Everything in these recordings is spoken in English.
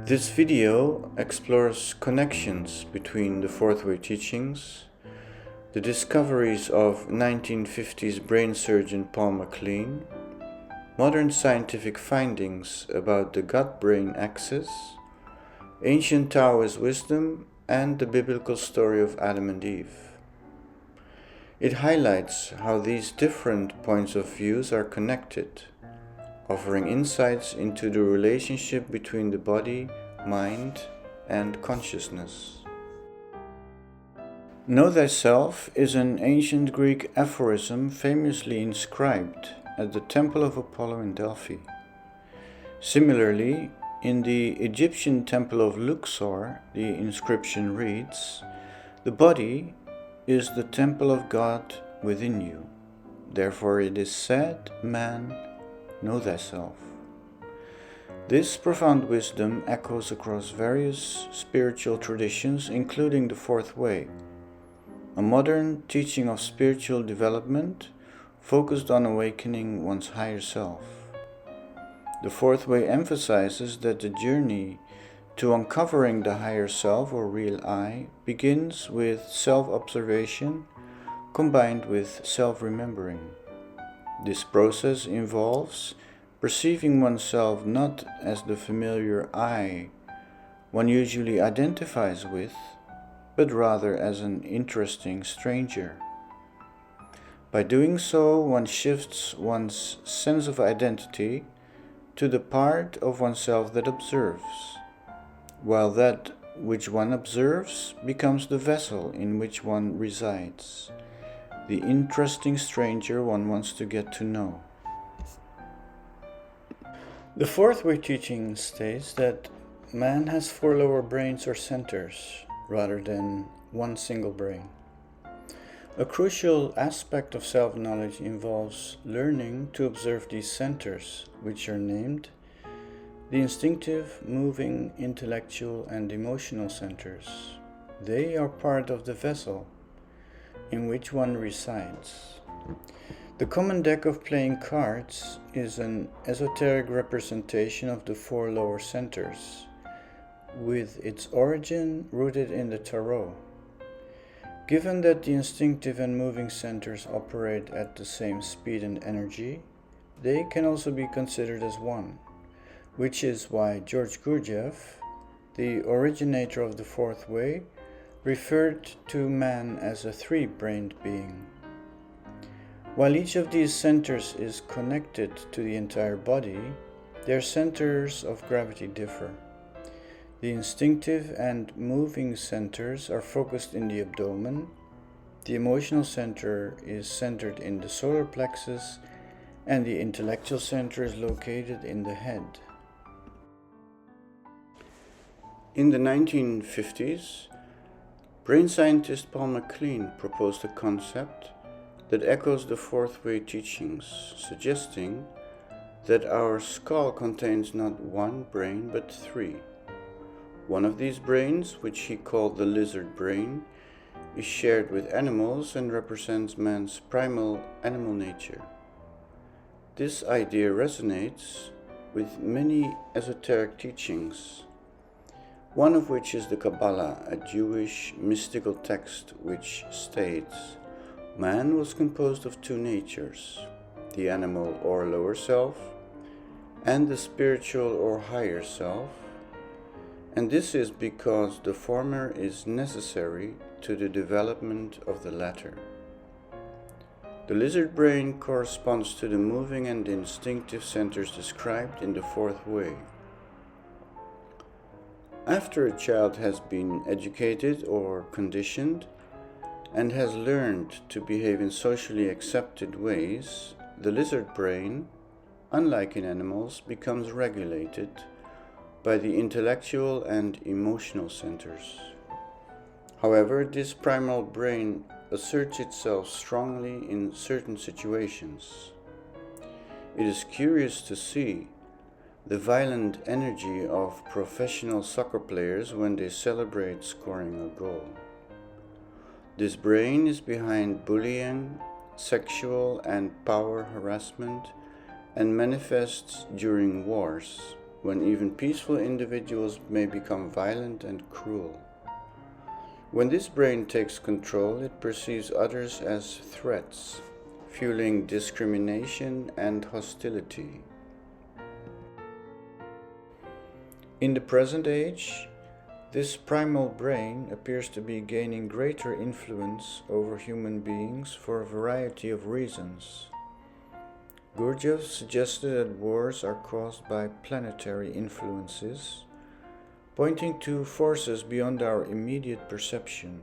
This video explores connections between the Fourth Way teachings, the discoveries of 1950s brain surgeon Paul MacLean, modern scientific findings about the gut-brain axis, ancient Taoist wisdom, and the biblical story of Adam and Eve. It highlights how these different points of views are connected, offering insights into the relationship between the body, mind, and consciousness. Know thyself is an ancient Greek aphorism famously inscribed at the Temple of Apollo in Delphi. Similarly, in the Egyptian temple of Luxor, the inscription reads, "The body is the temple of God within you. Therefore it is said, man, know thyself." This profound wisdom echoes across various spiritual traditions, including the Fourth Way, a modern teaching of spiritual development focused on awakening one's higher self. The Fourth Way emphasizes that the journey to uncovering the higher self or real I begins with self-observation combined with self-remembering. This process involves perceiving oneself not as the familiar I one usually identifies with, but rather as an interesting stranger. By doing so, one shifts one's sense of identity to the part of oneself that observes, while that which one observes becomes the vessel in which one resides, the interesting stranger one wants to get to know. The Fourth Way teaching states that man has 4 lower brains or centers, rather than one single brain. A crucial aspect of self-knowledge involves learning to observe these centers, which are named the instinctive, moving, intellectual, and emotional centers. They are part of the vessel in which one resides. The common deck of playing cards is an esoteric representation of the 4 lower centers, with its origin rooted in the tarot. Given that the instinctive and moving centers operate at the same speed and energy, they can also be considered as one, which is why George Gurdjieff, the originator of the Fourth Way, referred to man as a 3-brained being. While each of these centers is connected to the entire body, their centers of gravity differ. The instinctive and moving centers are focused in the abdomen, the emotional center is centered in the solar plexus, and the intellectual center is located in the head. In the 1950s, brain scientist Paul MacLean proposed a concept that echoes the Fourth Way teachings, suggesting that our skull contains not one brain but 3. One of these brains, which he called the lizard brain, is shared with animals and represents man's primal animal nature. This idea resonates with many esoteric teachings, one of which is the Kabbalah, a Jewish mystical text which states, "Man was composed of 2 natures, the animal or lower self, and the spiritual or higher self, and this is because the former is necessary to the development of the latter." The lizard brain corresponds to the moving and instinctive centers described in the Fourth Way. After a child has been educated or conditioned and has learned to behave in socially accepted ways, the lizard brain, unlike in animals, becomes regulated by the intellectual and emotional centers. However, this primal brain asserts itself strongly in certain situations. It is curious to see the violent energy of professional soccer players when they celebrate scoring a goal. This brain is behind bullying, sexual and power harassment, and manifests during wars, when even peaceful individuals may become violent and cruel. When this brain takes control, it perceives others as threats, fueling discrimination and hostility. In the present age, this primal brain appears to be gaining greater influence over human beings for a variety of reasons. Gurdjieff suggested that wars are caused by planetary influences, pointing to forces beyond our immediate perception.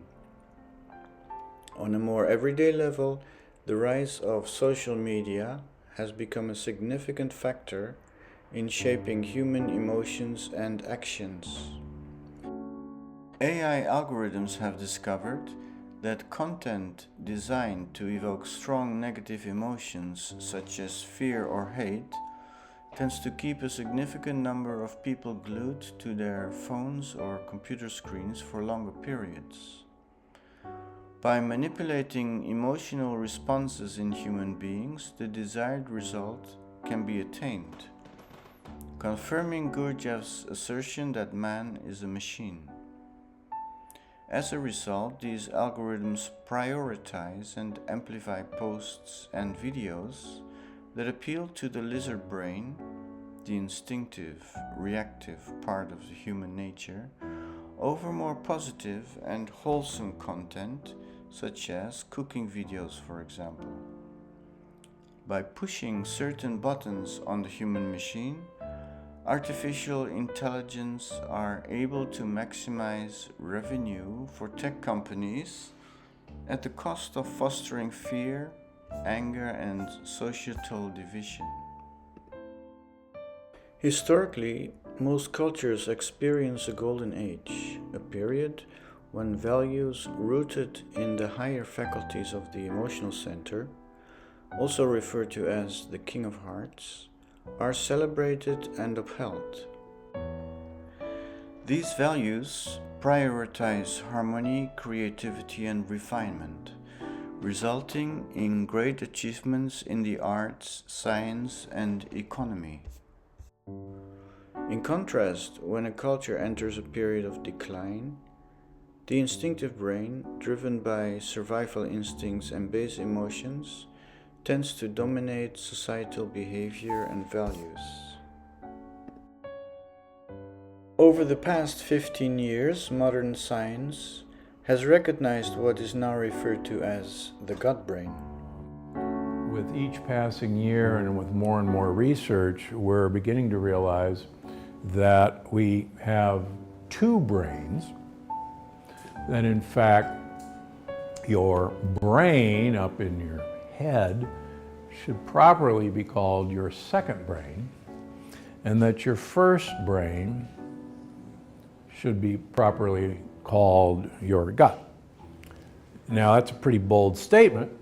On a more everyday level, the rise of social media has become a significant factor in shaping human emotions and actions. AI algorithms have discovered that content designed to evoke strong negative emotions such as fear or hate tends to keep a significant number of people glued to their phones or computer screens for longer periods. By manipulating emotional responses in human beings, the desired result can be attained, confirming Gurdjieff's assertion that man is a machine. As a result, these algorithms prioritize and amplify posts and videos that appeal to the lizard brain, the instinctive, reactive part of the human nature, over more positive and wholesome content, such as cooking videos, for example. By pushing certain buttons on the human machine, artificial intelligence are able to maximize revenue for tech companies at the cost of fostering fear, anger, and societal division. Historically, most cultures experience a golden age, a period when values rooted in the higher faculties of the emotional center, also referred to as the King of Hearts, are celebrated and upheld. These values prioritize harmony, creativity, and refinement, resulting in great achievements in the arts, science, and economy. In contrast, when a culture enters a period of decline, the instinctive brain, driven by survival instincts and base emotions, tends to dominate societal behavior and values. Over the past 15 years, modern science has recognized what is now referred to as the gut brain. With each passing year and with more and more research, we're beginning to realize that we have two brains, that in fact your brain up in your head should properly be called your second brain, and that your first brain should be properly called your gut. Now that's a pretty bold statement.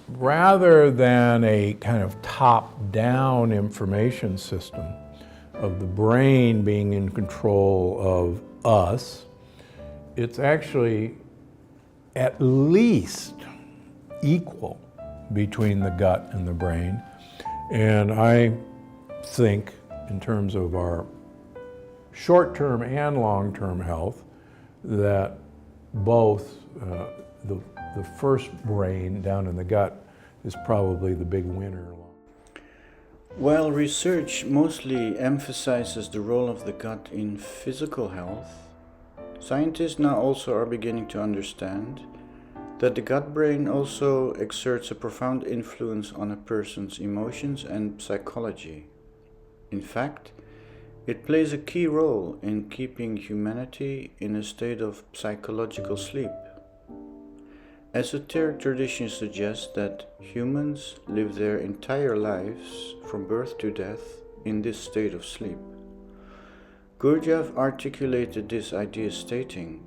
Rather than a kind of top-down information system of the brain being in control of us, it's actually at least equal between the gut and the brain. And I think in terms of our short-term and long-term health that both the first brain down in the gut is probably the big winner. While research mostly emphasizes the role of the gut in physical health, scientists now also are beginning to understand that the gut brain also exerts a profound influence on a person's emotions and psychology. In fact, it plays a key role in keeping humanity in a state of psychological sleep. Esoteric traditions suggest that humans live their entire lives, from birth to death, in this state of sleep. Gurdjieff articulated this idea stating,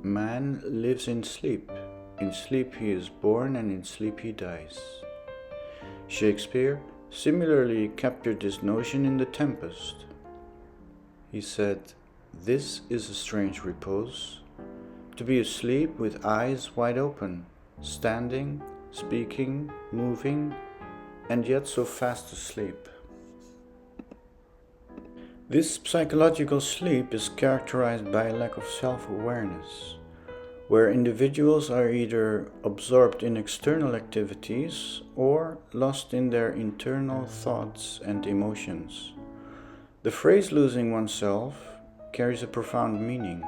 "Man lives in sleep. In sleep he is born and in sleep he dies." Shakespeare similarly captured this notion in The Tempest. He said, "This is a strange repose, to be asleep with eyes wide open, standing, speaking, moving, and yet so fast asleep." This psychological sleep is characterized by a lack of self-awareness, where individuals are either absorbed in external activities or lost in their internal thoughts and emotions. The phrase losing oneself carries a profound meaning.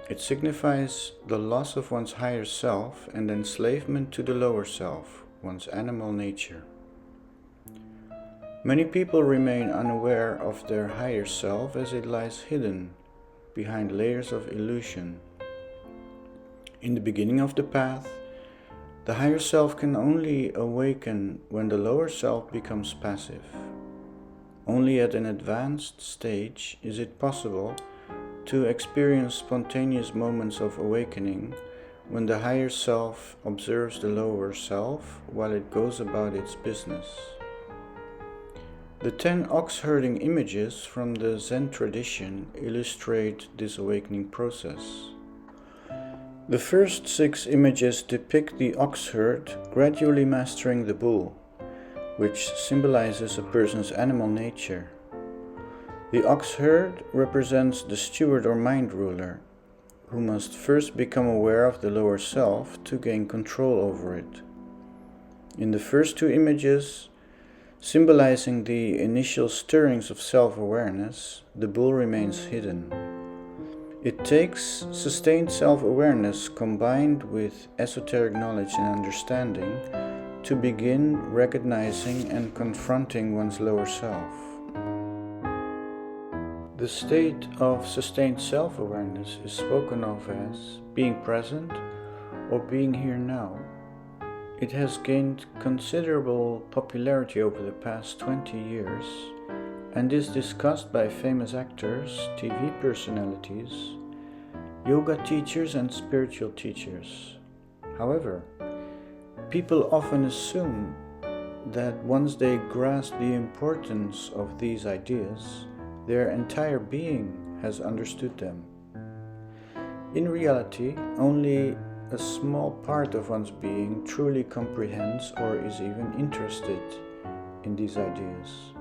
It signifies the loss of one's higher self and enslavement to the lower self, one's animal nature. Many people remain unaware of their higher self as it lies hidden behind layers of illusion. In the beginning of the path, the higher self can only awaken when the lower self becomes passive. Only at an advanced stage is it possible to experience spontaneous moments of awakening when the higher self observes the lower self while it goes about its business. The 10 ox-herding images from the Zen tradition illustrate this awakening process. The first 6 images depict the ox herd gradually mastering the bull, which symbolizes a person's animal nature. The ox herd represents the steward or mind ruler, who must first become aware of the lower self to gain control over it. In the first 2 images, symbolizing the initial stirrings of self-awareness, the bull remains hidden. It takes sustained self-awareness combined with esoteric knowledge and understanding to begin recognizing and confronting one's lower self. The state of sustained self-awareness is spoken of as being present or being here now. It has gained considerable popularity over the past 20 years and is discussed by famous actors, TV personalities, yoga teachers and spiritual teachers. However, people often assume that once they grasp the importance of these ideas, their entire being has understood them. In reality, only a small part of one's being truly comprehends or is even interested in these ideas.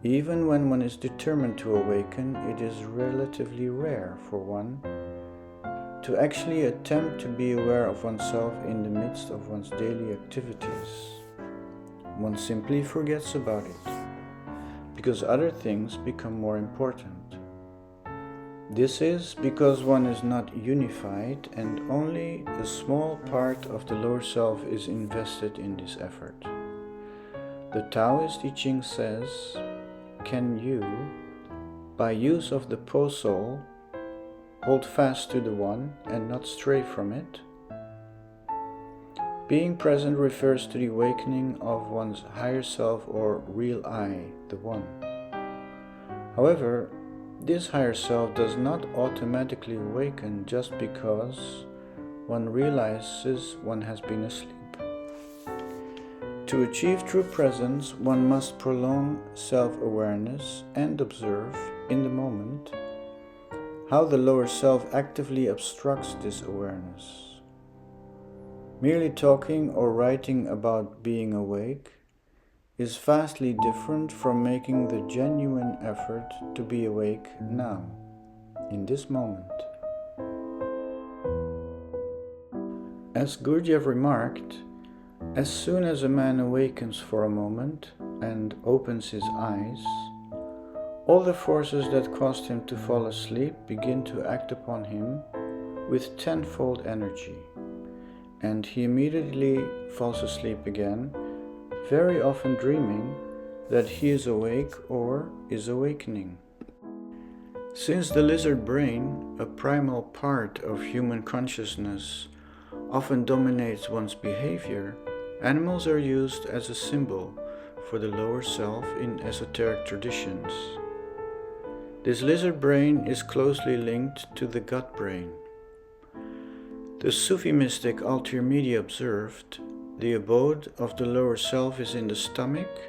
Even when one is determined to awaken, it is relatively rare for one to actually attempt to be aware of oneself in the midst of one's daily activities. One simply forgets about it, because other things become more important. This is because one is not unified and only a small part of the lower self is invested in this effort. The Taoist I Ching says, "Can you, by use of the Po Soul, hold fast to the one and not stray from it?" Being present refers to the awakening of one's higher self or real I, the One. However, this higher self does not automatically awaken just because one realizes one has been asleep. To achieve true presence, one must prolong self-awareness and observe, in the moment, how the lower self actively obstructs this awareness. Merely talking or writing about being awake is vastly different from making the genuine effort to be awake now, in this moment. As Gurdjieff remarked, as soon as a man awakens for a moment and opens his eyes, all the forces that caused him to fall asleep begin to act upon him with tenfold energy, and he immediately falls asleep again, very often dreaming that he is awake or is awakening. Since the lizard brain, a primal part of human consciousness, often dominates one's behavior, animals are used as a symbol for the lower self in esoteric traditions. This lizard brain is closely linked to the gut brain. The Sufi mystic Al-Tirmidhi observed, the abode of the lower self is in the stomach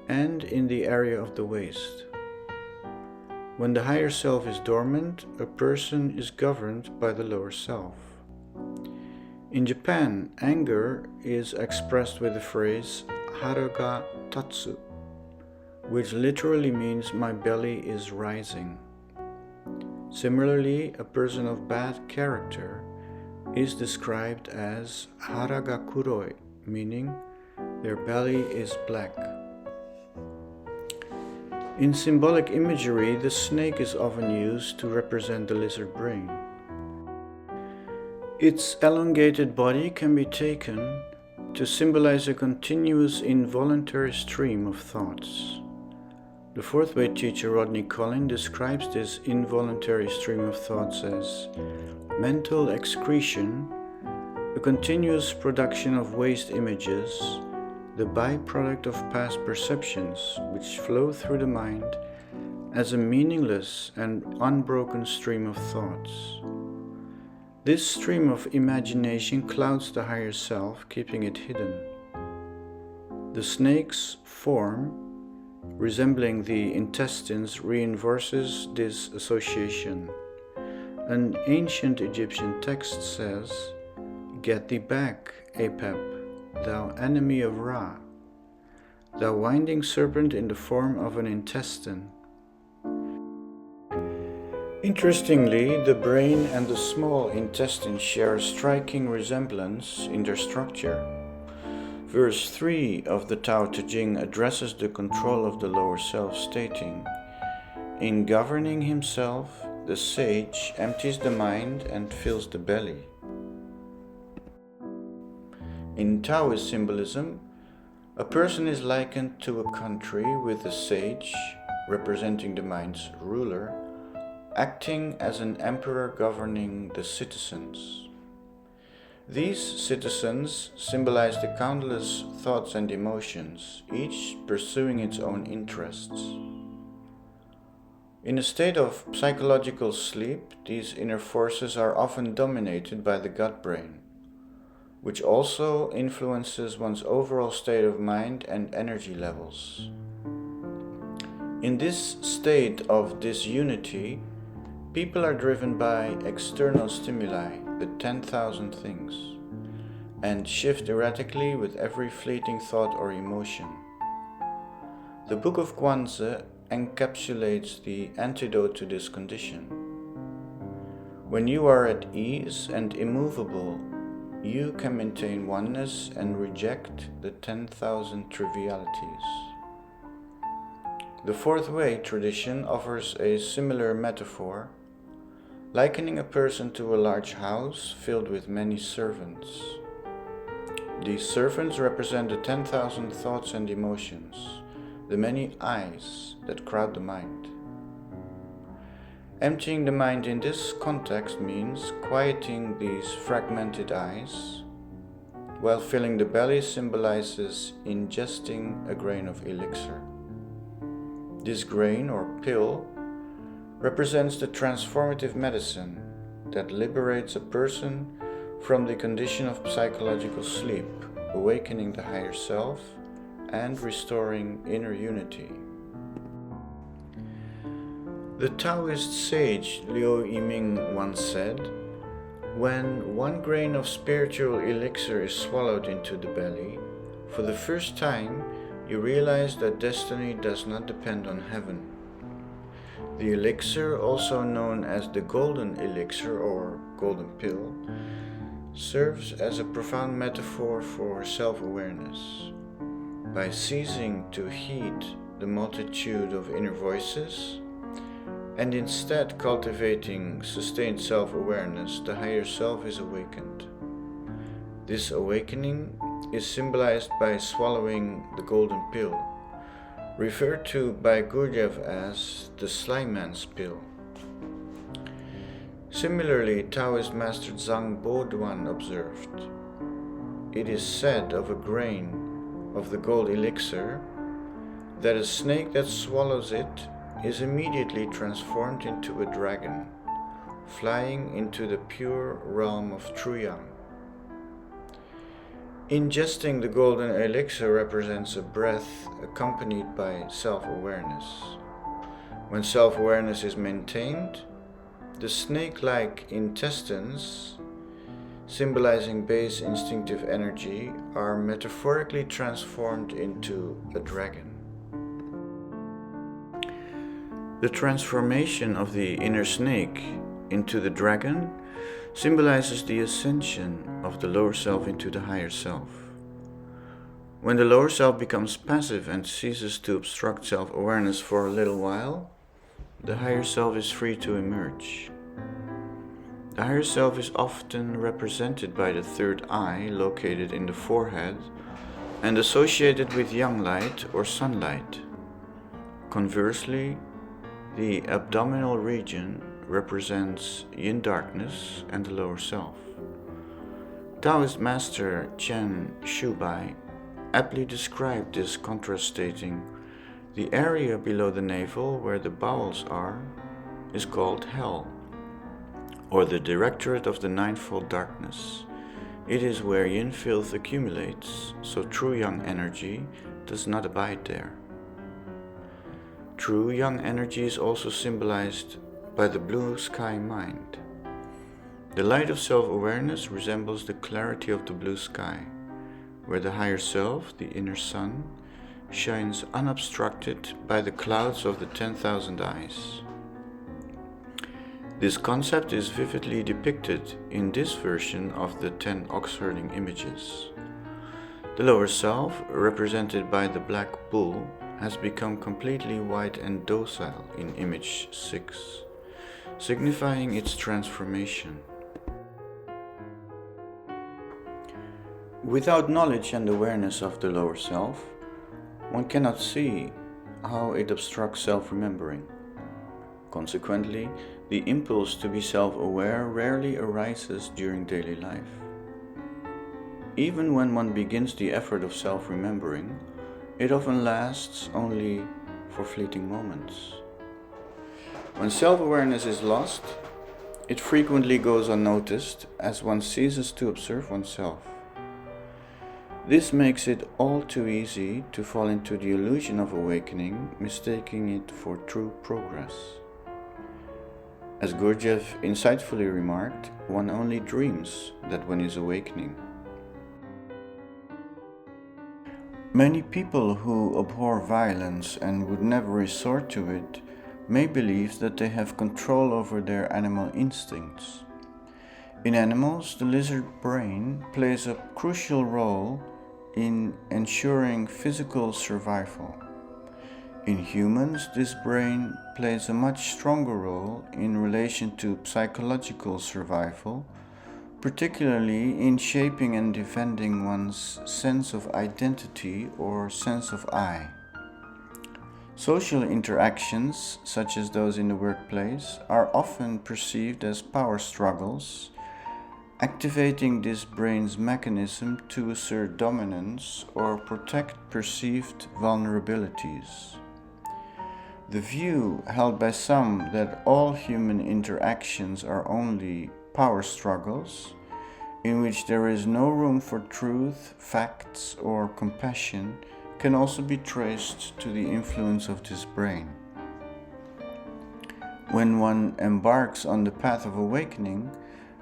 and in the area of the waist. When the higher self is dormant, a person is governed by the lower self. In Japan, anger is expressed with the phrase Hara ga Tatsu, which literally means my belly is rising. Similarly, a person of bad character is described as haragakuroi, meaning their belly is black. In symbolic imagery, the snake is often used to represent the lizard brain. Its elongated body can be taken to symbolize a continuous involuntary stream of thoughts. The fourth way teacher Rodney Collin describes this involuntary stream of thoughts as mental excretion, a continuous production of waste images, the byproduct of past perceptions which flow through the mind as a meaningless and unbroken stream of thoughts. This stream of imagination clouds the higher self, keeping it hidden. The snake's form, resembling the intestines, reinforces this association. An ancient Egyptian text says, "Get thee back, Apep, thou enemy of Ra, thou winding serpent in the form of an intestine." Interestingly, the brain and the small intestine share a striking resemblance in their structure. Verse 3 of the Tao Te Ching addresses the control of the lower self, stating, "In governing himself, the sage empties the mind and fills the belly." In Taoist symbolism, a person is likened to a country with the sage, representing the mind's ruler, acting as an emperor governing the citizens. These citizens symbolize the countless thoughts and emotions, each pursuing its own interests. In a state of psychological sleep, these inner forces are often dominated by the gut brain, which also influences one's overall state of mind and energy levels. In this state of disunity, people are driven by external stimuli, the 10,000 things, and shift erratically with every fleeting thought or emotion. The Book of Guanzi encapsulates the antidote to this condition. When you are at ease and immovable, you can maintain oneness and reject the 10,000 trivialities. The Fourth Way tradition offers a similar metaphor, likening a person to a large house filled with many servants. These servants represent the 10,000 thoughts and emotions, the many eyes that crowd the mind. Emptying the mind in this context means quieting these fragmented eyes, while filling the belly symbolizes ingesting a grain of elixir. This grain or pill represents the transformative medicine that liberates a person from the condition of psychological sleep, awakening the higher self and restoring inner unity. The Taoist sage Liu Yiming once said, "When one grain of spiritual elixir is swallowed into the belly, for the first time you realize that destiny does not depend on heaven." The elixir, also known as the golden elixir or golden pill, serves as a profound metaphor for self-awareness. By ceasing to heed the multitude of inner voices, and instead cultivating sustained self-awareness, the higher self is awakened. This awakening is symbolized by swallowing the golden pill, referred to by Gurdjieff as the sly man's pill. Similarly, Taoist master Zhang Boduan observed, "It is said of a grain of the gold elixir that a snake that swallows it is immediately transformed into a dragon, flying into the pure realm of Truyang." Ingesting the golden elixir represents a breath accompanied by self-awareness. When self-awareness is maintained, the snake-like intestines, symbolizing base instinctive energy, are metaphorically transformed into a dragon. The transformation of the inner snake into the dragon symbolizes the ascension of the lower self into the higher self. When the lower self becomes passive and ceases to obstruct self-awareness for a little while, the higher self is free to emerge. The higher self is often represented by the third eye located in the forehead and associated with young light or sunlight. Conversely, the abdominal region represents yin darkness and the lower self. Taoist master Chen Shubai aptly described this contrast, stating, "The area below the navel where the bowels are is called hell, or the directorate of the ninefold darkness. It is where yin filth accumulates, so true young energy does not abide there." True young energy is also symbolized by the blue sky mind. The light of self-awareness resembles the clarity of the blue sky, where the higher self, the inner sun, shines unobstructed by the clouds of the 10,000 eyes. This concept is vividly depicted in this version of the 10 ox-herding images. The lower self, represented by the black bull, has become completely white and docile in image 6, signifying its transformation. Without knowledge and awareness of the lower self, one cannot see how it obstructs self-remembering. Consequently, the impulse to be self-aware rarely arises during daily life. Even when one begins the effort of self-remembering, it often lasts only for fleeting moments. When self-awareness is lost, it frequently goes unnoticed as one ceases to observe oneself. This makes it all too easy to fall into the illusion of awakening, mistaking it for true progress. As Gurdjieff insightfully remarked, one only dreams that one is awakening. Many people who abhor violence and would never resort to it may believe that they have control over their animal instincts. In animals, the lizard brain plays a crucial role in ensuring physical survival. In humans, this brain plays a much stronger role in relation to psychological survival, particularly in shaping and defending one's sense of identity or sense of I. Social interactions, such as those in the workplace, are often perceived as power struggles, activating this brain's mechanism to assert dominance or protect perceived vulnerabilities. The view held by some that all human interactions are only power struggles, in which there is no room for truth, facts, or compassion, can also be traced to the influence of this brain. When one embarks on the path of awakening,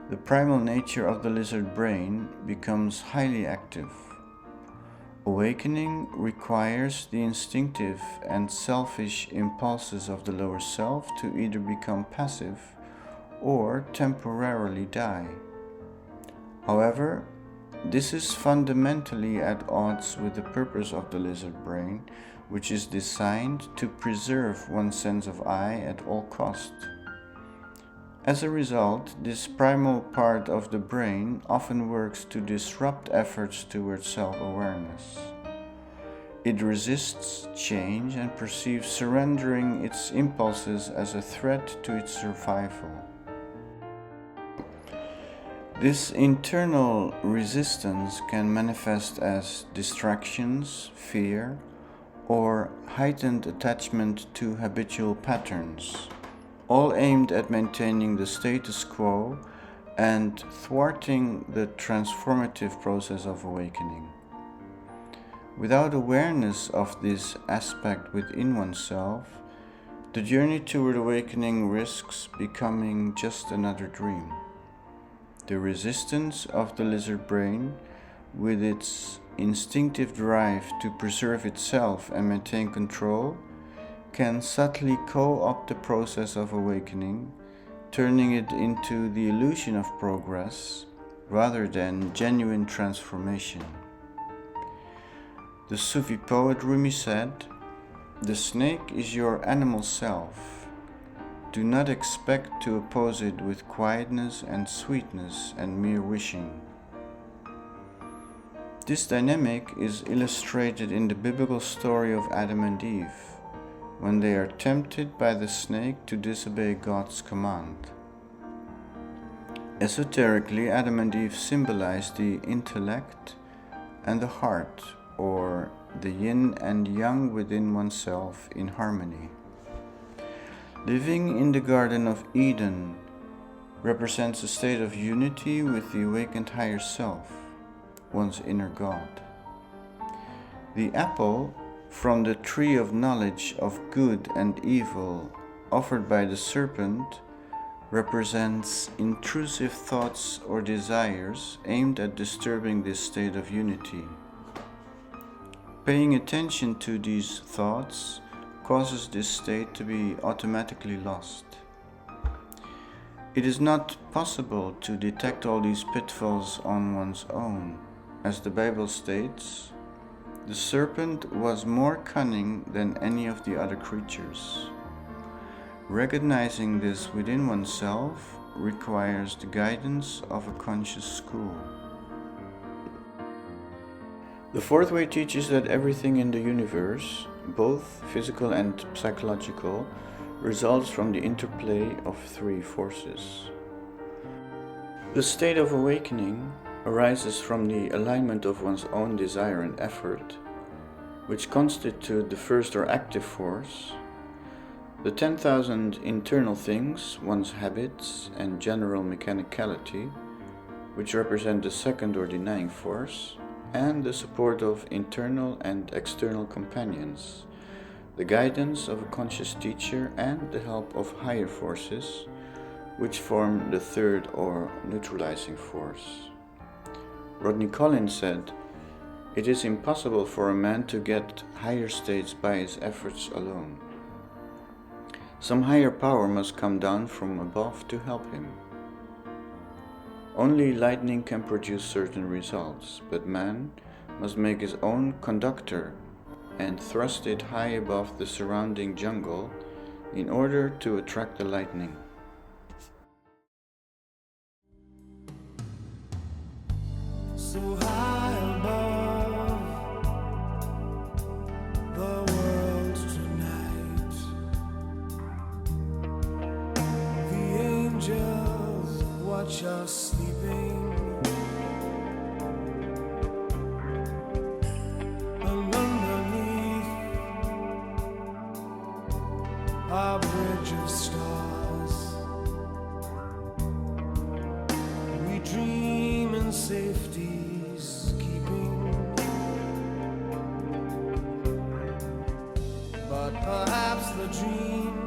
the primal nature of the lizard brain becomes highly active. Awakening requires the instinctive and selfish impulses of the lower self to either become passive or temporarily die. However, this is fundamentally at odds with the purpose of the lizard brain, which is designed to preserve one's sense of I at all cost. As a result, this primal part of the brain often works to disrupt efforts towards self-awareness. It resists change and perceives surrendering its impulses as a threat to its survival. This internal resistance can manifest as distractions, fear, or heightened attachment to habitual patterns, all aimed at maintaining the status quo and thwarting the transformative process of awakening. Without awareness of this aspect within oneself, the journey toward awakening risks becoming just another dream. The resistance of the lizard brain, with its instinctive drive to preserve itself and maintain control, can subtly co-opt the process of awakening, turning it into the illusion of progress rather than genuine transformation. The Sufi poet Rumi said, "The snake is your animal self. Do not expect to oppose it with quietness and sweetness and mere wishing." This dynamic is illustrated in the biblical story of Adam and Eve, when they are tempted by the snake to disobey God's command. Esoterically, Adam and Eve symbolize the intellect and the heart, or the yin and yang within oneself in harmony. Living in the Garden of Eden represents a state of unity with the awakened higher self, one's inner God. The apple from the tree of knowledge of good and evil offered by the serpent represents intrusive thoughts or desires aimed at disturbing this state of unity. Paying attention to these thoughts causes this state to be automatically lost. It is not possible to detect all these pitfalls on one's own. As the Bible states, the serpent was more cunning than any of the other creatures. Recognizing this within oneself requires the guidance of a conscious school. The fourth way teaches that everything in the universe, both physical and psychological, results from the interplay of three forces. The state of awakening arises from the alignment of one's own desire and effort, which constitute the first or active force, the 10,000 internal things, one's habits and general mechanicality, which represent the second or denying force, and the support of internal and external companions, the guidance of a conscious teacher and the help of higher forces, which form the third or neutralizing force. Rodney Collins said, "It is impossible for a man to get higher states by his efforts alone. Some higher power must come down from above to help him. Only lightning can produce certain results, but man must make his own conductor and thrust it high above the surrounding jungle in order to attract the lightning." So high above the world tonight, the angels watch us sleeping, and underneath our bridge of stars, we dream in safety's keeping. But perhaps the dream